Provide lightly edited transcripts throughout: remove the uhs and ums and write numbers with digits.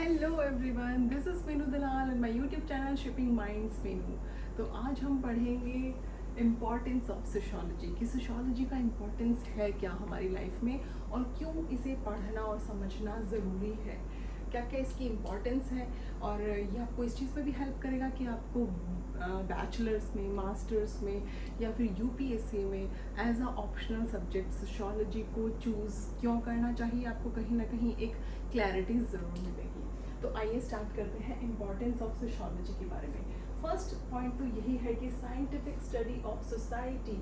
Hello everyone, this is Meenu Dalal and my YouTube channel shipping minds Meenu. तो आज हम पढ़ेंगे इम्पॉर्टेंस ऑफ सोशोलॉजी कि सोशोलॉजी का इम्पोर्टेंस है क्या हमारी लाइफ में और क्यों इसे पढ़ना और समझना ज़रूरी है, क्या क्या इसकी इम्पोर्टेंस है। और ये आपको इस चीज़ में भी हेल्प करेगा कि आपको बैचलर्स में, मास्टर्स में या फिर यूपीएससी में as a optional subject sociology को चूज़ क्यों करना चाहिए, आपको कहीं ना कहीं एक क्लैरिटी ज़रूर मिलेगी। तो आइए स्टार्ट करते हैं इम्पॉर्टेंस ऑफ सोशोलॉजी के बारे में। फर्स्ट पॉइंट तो यही है कि साइंटिफिक स्टडी ऑफ सोसाइटी,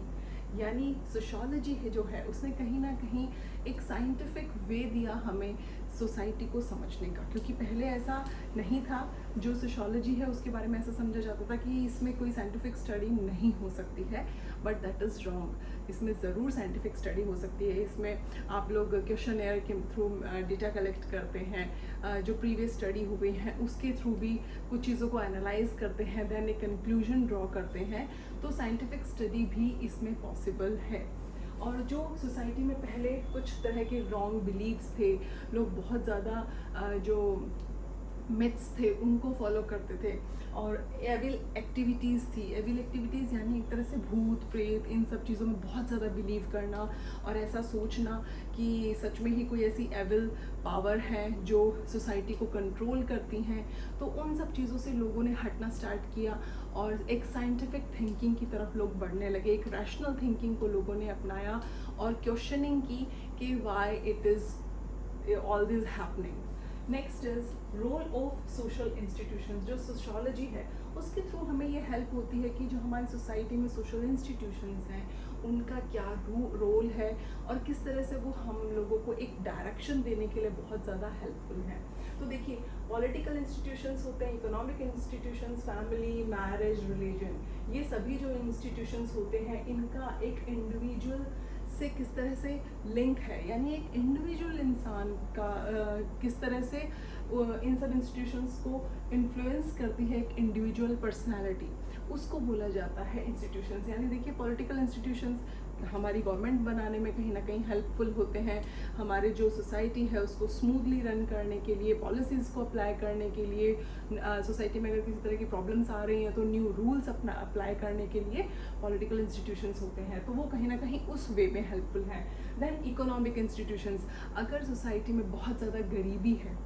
यानी सोशोलॉजी है जो है उसने कहीं ना कहीं एक साइंटिफिक वे दिया हमें सोसाइटी को समझने का, क्योंकि पहले ऐसा नहीं था। जो सोशोलॉजी है उसके बारे में ऐसा समझा जाता था कि इसमें कोई साइंटिफिक स्टडी नहीं हो सकती है, बट दैट इज़ रॉन्ग। इसमें ज़रूर साइंटिफिक स्टडी हो सकती है। इसमें आप लोग क्वेश्चनेयर के थ्रू डेटा कलेक्ट करते हैं, जो प्रीवियस स्टडी हुई है उसके थ्रू भी कुछ चीज़ों को एनालाइज करते हैं, देन एक कंक्लूजन ड्रॉ करते हैं। तो साइंटिफिक स्टडी भी इसमें पॉसिबल है। और जो सोसाइटी में पहले कुछ तरह के रॉन्ग बिलीव्स थे, लोग बहुत ज़्यादा जो मिथ्स थे उनको फॉलो करते थे, और एविल एक्टिविटीज़ थी। एविल एक्टिविटीज़ यानी एक तरह से भूत प्रेत इन सब चीज़ों में बहुत ज़्यादा बिलीव करना और ऐसा सोचना कि सच में ही कोई ऐसी एविल पावर है जो सोसाइटी को कंट्रोल करती हैं। तो उन सब चीज़ों से लोगों ने हटना स्टार्ट किया और एक साइंटिफिक थिंकिंग की तरफ लोग बढ़ने लगे। एक रैशनल थिंकिंग को लोगों ने अपनाया और क्वेश्चनिंग की कि why it is all this happening. Next is role of social institutions. जो सोशोलॉजी है उसके थ्रू हमें ये हेल्प होती है कि जो हमारी सोसाइटी में सोशल इंस्टीट्यूशंस हैं उनका क्या रोल है और किस तरह से वो हम लोगों को एक डायरेक्शन देने के लिए बहुत ज़्यादा हेल्पफुल है। तो देखिए, पॉलिटिकल इंस्टीट्यूशंस होते हैं, economic institutions, family, marriage, religion, ये सभी जो इंस्टीट्यूशंस होते हैं इनका एक इंडिविजुअल से किस तरह से लिंक है, यानी एक इंडिविजुअल इंसान का किस तरह से इन सब इंस्टीट्यूशंस को इन्फ्लुएंस करती है एक इंडिविजुअल पर्सनालिटी, उसको बोला जाता है इंस्टीट्यूशंस। यानी देखिए, पॉलिटिकल इंस्टीट्यूशंस हमारी गवर्नमेंट बनाने में कहीं ना कहीं हेल्पफुल होते हैं। हमारे जो सोसाइटी है उसको स्मूथली रन करने के लिए, पॉलिसीज़ को अप्लाई करने के लिए, सोसाइटी में अगर किसी तरह की प्रॉब्लम्स आ रही हैं तो न्यू रूल्स अपना अप्लाई करने के लिए पॉलिटिकल इंस्टीट्यूशंस होते हैं। तो वो कहीं ना कहीं उस वे में हेल्पफुल हैं। देन इकोनॉमिक इंस्टीट्यूशंस, अगर सोसाइटी में बहुत ज़्यादा गरीबी है,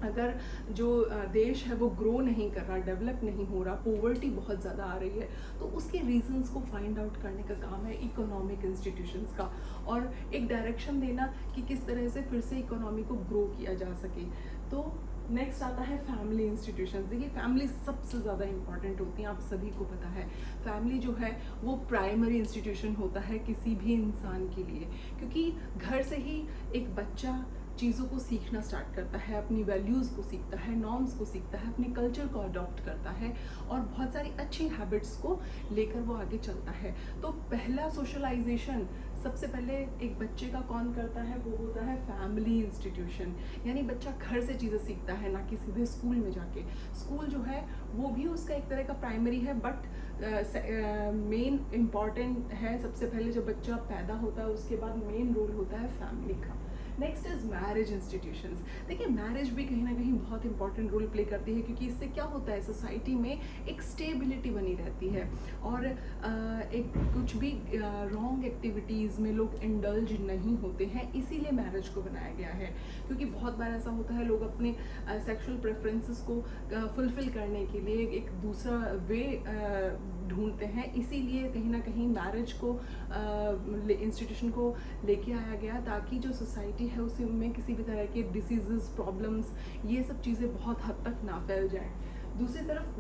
अगर जो देश है वो ग्रो नहीं कर रहा, डेवलप नहीं हो रहा, पोवर्टी बहुत ज़्यादा आ रही है, तो उसके रीजंस को फाइंड आउट करने का काम है इकोनॉमिक इंस्टीट्यूशंस का, और एक डायरेक्शन देना कि किस तरह से फिर से इकोनॉमी को ग्रो किया जा सके। तो नेक्स्ट आता है फैमिली इंस्टीट्यूशंस। देखिए, फैमिली सबसे ज़्यादा इंपॉर्टेंट होती हैं, आप सभी को पता है। फैमिली जो है वो प्राइमरी इंस्टीट्यूशन होता है किसी भी इंसान के लिए, क्योंकि घर से ही एक बच्चा चीज़ों को सीखना स्टार्ट करता है, अपनी वैल्यूज़ को सीखता है, नॉर्म्स को सीखता है, अपने कल्चर को अडॉप्ट करता है और बहुत सारी अच्छी हैबिट्स को लेकर वो आगे चलता है। तो पहला सोशलाइजेशन सबसे पहले एक बच्चे का कौन करता है, वो होता है फैमिली इंस्टीट्यूशन। यानी बच्चा घर से चीज़ें सीखता है, ना कि सीधे स्कूल में जाके। स्कूल जो है वो भी उसका एक तरह का प्राइमरी है, बट मेन इम्पॉर्टेंट है। सबसे पहले जब बच्चा पैदा होता है उसके बाद मेन रोल होता है फैमिली का। Next is marriage institutions. देखिए, मैरिज भी कहीं ना कहीं बहुत इंपॉर्टेंट रोल प्ले करती है, क्योंकि इससे क्या होता है, सोसाइटी में एक स्टेबिलिटी बनी रहती है और एक कुछ भी रॉन्ग एक्टिविटीज़ में लोग इंडल्ज नहीं होते हैं, इसीलिए मैरिज को बनाया गया है। क्योंकि बहुत बार ऐसा होता है, लोग अपने सेक्सुअल प्रेफरेंसेस को फुलफिल करने के लिए एक दूसरा वे ढूंढते हैं, इसीलिए कहीं ना कहीं मैरिज को इंस्टीट्यूशन को लेके आया गया, ताकि जो सोसाइटी है उसे उनमें किसी भी तरह के डिसीजेस, प्रॉब्लम्स, ये सब चीज़ें बहुत हद तक ना फैल जाएं। दूसरी तरफ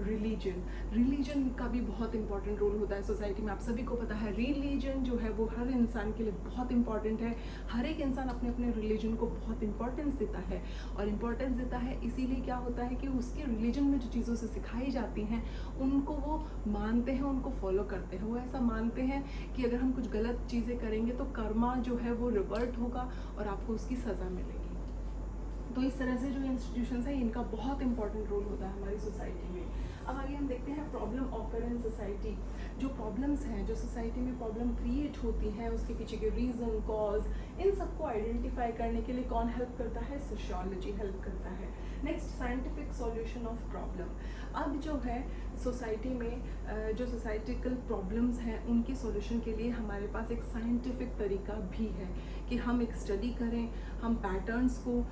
रिलीजन का भी बहुत इंपॉर्टेंट रोल होता है सोसाइटी में। आप सभी को पता है, रिलीजन जो है वो हर इंसान के लिए बहुत इंपॉर्टेंट है। हर एक इंसान अपने अपने रिलीजन को बहुत इंपॉर्टेंस देता है, और इम्पॉर्टेंस देता है इसीलिए क्या होता है कि उसके रिलीजन में जो चीज़ों से सिखाई जाती हैं उनको वो मानते हैं, उनको फॉलो करते हैं। वो ऐसा मानते हैं कि अगर हम कुछ गलत चीज़ें करेंगे तो कर्मा जो है वो रिवर्ट होगा और आपको उसकी सज़ा मिलेगी। तो इस तरह से जो इंस्टीट्यूशंस हैं इनका बहुत इंपॉर्टेंट रोल होता है हमारी सोसाइटी में। अब आगे हम देखते हैं प्रॉब्लम ऑकर इन सोसाइटी। जो प्रॉब्लम्स हैं, जो सोसाइटी में प्रॉब्लम क्रिएट होती हैं, उसके पीछे के रीज़न, कॉज, इन सबको आइडेंटिफाई करने के लिए कौन हेल्प करता है? सोशियोलॉजी हेल्प करता है। Next, scientific solution of problem. अब जो है सोसाइटी में जो सोसाइटिकल प्रॉब्लम्स हैं उनके सॉल्यूशन के लिए हमारे पास एक साइंटिफिक तरीका भी है कि हम एक स्टडी करें, हम पैटर्न्स को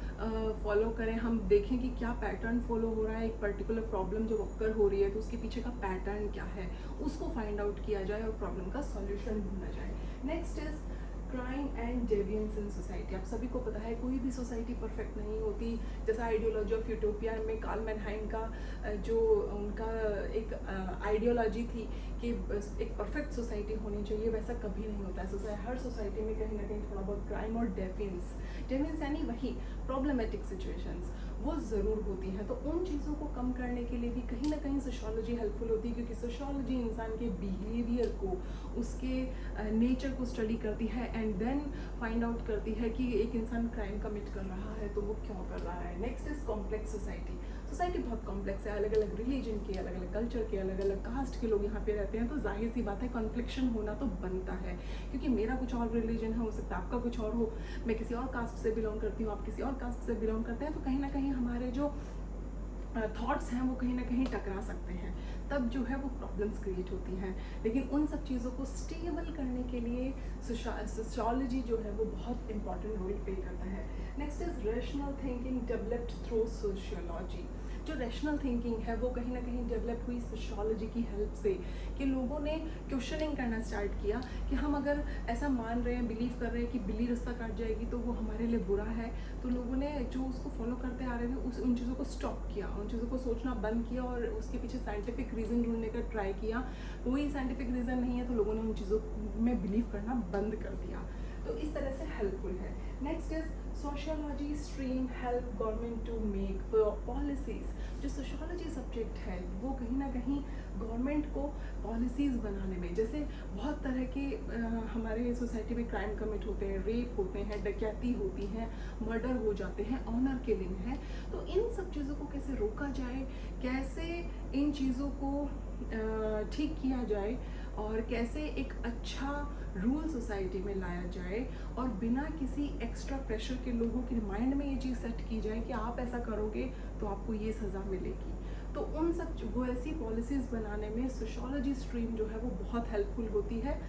फॉलो करें, हम देखें कि क्या पैटर्न फॉलो हो रहा है। एक पर्टिकुलर प्रॉब्लम जब ऑकर हो रही है तो उसके पीछे का पैटर्न क्या है, उसको फाइंड आउट किया जाए और प्रॉब्लम का सॉल्यूशन ढूंढा जाए। Next is crime and deviance in society. आप सभी को पता है कोई भी सोसाइटी परफेक्ट नहीं होती। जैसा आइडियोलॉजी ऑफ यूटोपिया में कार्ल मैनहाइम का जो उनका एक आइडियोलॉजी थी कि एक परफेक्ट सोसाइटी होनी चाहिए, वैसा कभी नहीं होता है। हर सोसाइटी में कहीं ना कहीं थोड़ा बहुत क्राइम और डेविएंस यानी वही प्रॉब्लमेटिक सिचुएशंस वो ज़रूर होती हैं। तो उन चीज़ों को कम करने के लिए भी कहीं ना कहीं सोशियोलॉजी हेल्पफुल होती है, क्योंकि सोशियोलॉजी इंसान के बिहेवियर को, उसके नेचर को स्टडी करती है एंड देन फाइंड आउट करती है कि एक इंसान क्राइम कमिट कर रहा है तो वो क्यों कर रहा है। Next is complex society. Society बहुत कॉम्प्लेक्स है, अलग अलग रिलीजन के, अलग अलग कल्चर के, अलग अलग कास्ट के लोग यहाँ पे रहते हैं, तो जाहिर सी बात है कॉन्फ्लिक्शन होना तो बनता है, क्योंकि मेरा कुछ और रिलीजन है, हो सकता है आपका कुछ और हो, मैं किसी और कास्ट से बिलोंग करती हूँ, आप किसी और कास्ट से बिलोंग करते हैं, तो कहीं ना कहीं हमारे जो थॉट्स हैं वो कहीं ना कहीं टकरा सकते हैं, तब जो है वो प्रॉब्लम्स क्रिएट होती हैं। लेकिन उन सब चीज़ों को स्टेबल करने के लिए सोशियोलॉजी जो है वो बहुत इंपॉर्टेंट रोल प्ले करता है। Next is rational thinking developed through sociology. जो रैशनल थिंकिंग है वो कहीं ना कहीं डेवलप हुई सोशियोलॉजी की हेल्प से, कि लोगों ने क्वेश्चनिंग करना स्टार्ट किया कि हम अगर ऐसा मान रहे हैं, बिलीव कर रहे हैं कि बिल्ली रास्ता काट जाएगी तो वो हमारे लिए बुरा है, तो लोगों ने जो उसको फॉलो करते आ रहे थे उन चीज़ों को स्टॉप किया, उन चीज़ों को सोचना बंद किया और उसके पीछे साइंटिफिक रीज़न ढूंढने का ट्राई किया। कोई साइंटिफिक रीज़न नहीं है तो लोगों ने उन चीज़ों में बिलीव करना बंद कर दिया। तो इस तरह से हेल्पफुल है। Next is sociology stream help government to make policies. जो सोशियोलॉजी सब्जेक्ट है वो कहीं ना कहीं गवर्नमेंट को पॉलिसीज़ बनाने में, जैसे बहुत तरह के हमारे सोसाइटी में क्राइम कमिट होते हैं, रेप होते हैं, डकैती होती हैं, मर्डर हो जाते हैं, ऑनर किलिंग है, तो इन सब चीज़ों को कैसे रोका जाए, कैसे इन चीज़ों को ठीक किया जाए और कैसे एक अच्छा रूल सोसाइटी में लाया जाए और बिना किसी एक्स्ट्रा प्रेशर के लोगों के माइंड में ये चीज़ सेट की जाए कि आप ऐसा करोगे तो आपको ये सज़ा मिलेगी। तो उन सब वो ऐसी पॉलिसीज़ बनाने में सोशियोलॉजी स्ट्रीम जो है वो बहुत हेल्पफुल होती है।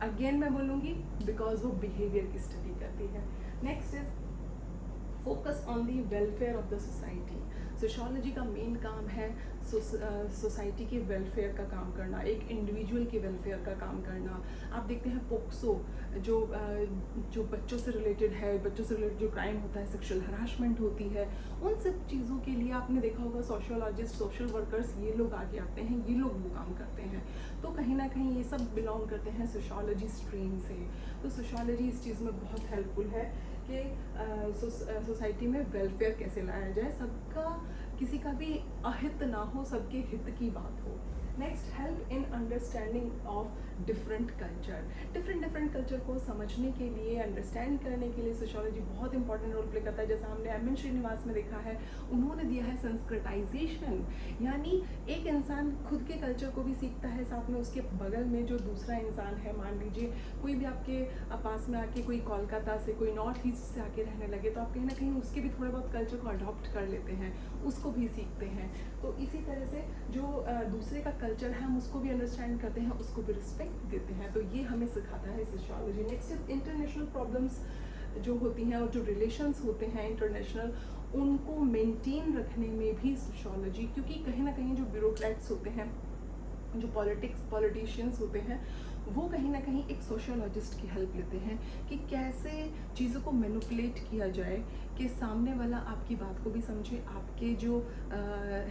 अगेन मैं बोलूँगी बिकॉज वो बिहेवियर की स्टडी करती है। Next is focus on the welfare of the society. Sociology का मेन काम है सोसाइटी के वेलफेयर का काम करना, एक इंडिविजुअल के वेलफेयर का काम करना। आप देखते हैं पोक्सो जो बच्चों से रिलेटेड है, बच्चों से रिलेटेड जो क्राइम होता है, सेक्सुअल हरासमेंट होती है, उन सब चीज़ों के लिए आपने देखा होगा सोशियोलॉजिस्ट, सोशल वर्कर्स, ये लोग आगे आते हैं, ये लोग वो काम करते हैं। तो कहीं ना कहीं ये सब बिलोंग करते हैं सोशियोलॉजी स्ट्रीम से। तो सोशियोलॉजी इस चीज़ में बहुत हेल्पफुल है कि सोसाइटी में वेलफेयर कैसे लाया जाए, सबका किसी का भी अहित ना हो, सबके हित की बात हो। Next, help in understanding of different culture. Different culture को समझने के लिए, अंडरस्टैंड करने के लिए सोशियोलॉजी बहुत इंपॉर्टेंट रोल प्ले करता है। जैसा हमने एम.एन. श्रीनिवास में देखा है, उन्होंने दिया है संस्कृताइजेशन, यानी एक इंसान खुद के कल्चर को भी सीखता है, साथ में उसके बगल में जो दूसरा इंसान है, मान लीजिए कोई भी आपके पास में आके, कोई कोलकाता से, कोई नॉर्थ ईस्ट से आके रहने लगे, तो आप कहीं ना कहीं उसके भी थोड़े बहुत कल्चर को अडॉप्ट कर लेते हैं, उसको भी सीखते हैं। तो इसी तरह से जो दूसरे का कल्चर है हम उसको भी अंडरस्टैंड करते हैं, उसको भी रिस्पेक्ट देते हैं। तो ये हमें सिखाता है sociology. Next is international problems जो होती हैं और जो रिलेशंस होते हैं इंटरनेशनल, उनको मेंटेन रखने में भी सोशियोलॉजी, क्योंकि कहीं ना कहीं जो ब्यूरोक्रेट्स होते हैं, जो पॉलिटिशियंस होते हैं, वो कहीं ना कहीं एक सोशियोलॉजिस्ट की हेल्प लेते हैं कि कैसे चीज़ों को मैनिपुलेट किया जाए कि सामने वाला आपकी बात को भी समझे, आपके जो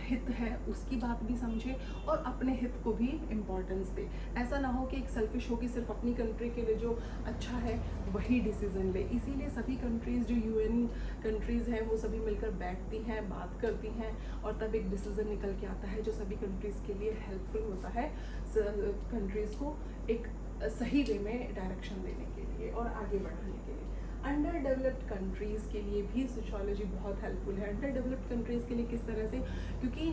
हित है उसकी बात भी समझे और अपने हित को भी इम्पोर्टेंस दे। ऐसा ना हो कि एक सेल्फिश हो कि सिर्फ अपनी कंट्री के लिए जो अच्छा है वही डिसीज़न ले। इसीलिए सभी कंट्रीज़ जो यूएन कंट्रीज़ हैं वो सभी मिलकर बैठती हैं, बात करती हैं और तब एक डिसीज़न निकल के आता है जो सभी कंट्रीज़ के लिए हेल्पफुल होता है, कंट्रीज़ को एक सही वे में डायरेक्शन देने के लिए और आगे बढ़ाने के लिए। अंडर डेवलप्ड कंट्रीज़ के लिए भी सोशोलॉजी बहुत हेल्पफुल है। अंडर डेवलप्ड कंट्रीज़ के लिए किस तरह से, क्योंकि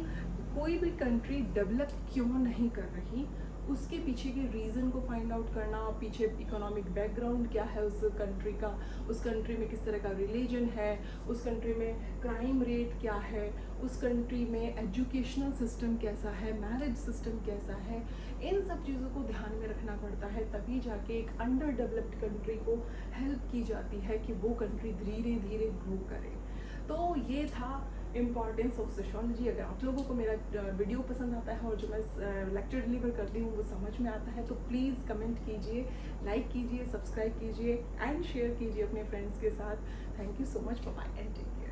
कोई भी कंट्री डेवलप क्यों नहीं कर रही, उसके पीछे के रीज़न को फाइंड आउट करना, पीछे इकोनॉमिक बैकग्राउंड क्या है उस कंट्री का, उस कंट्री में किस तरह का रिलीजन है, उस कंट्री में क्राइम रेट क्या है, उस कंट्री में एजुकेशनल सिस्टम कैसा है, मैरिज सिस्टम कैसा है, इन सब चीज़ों को ध्यान में रखना पड़ता है। तभी जाके एक अंडर डेवलप्ड कंट्री को हेल्प की जाती है कि वो कंट्री धीरे धीरे ग्रो करे। तो ये था इम्पॉर्टेंस ऑफ सोशोलॉजी। अगर आप लोगों को मेरा वीडियो पसंद आता है और जो मैं लेक्चर डिलीवर करती हूँ वो समझ में आता है, तो प्लीज़ कमेंट कीजिए, लाइक कीजिए, सब्सक्राइब कीजिए एंड शेयर कीजिए अपने फ्रेंड्स के साथ। Thank you so much, bye bye and take care.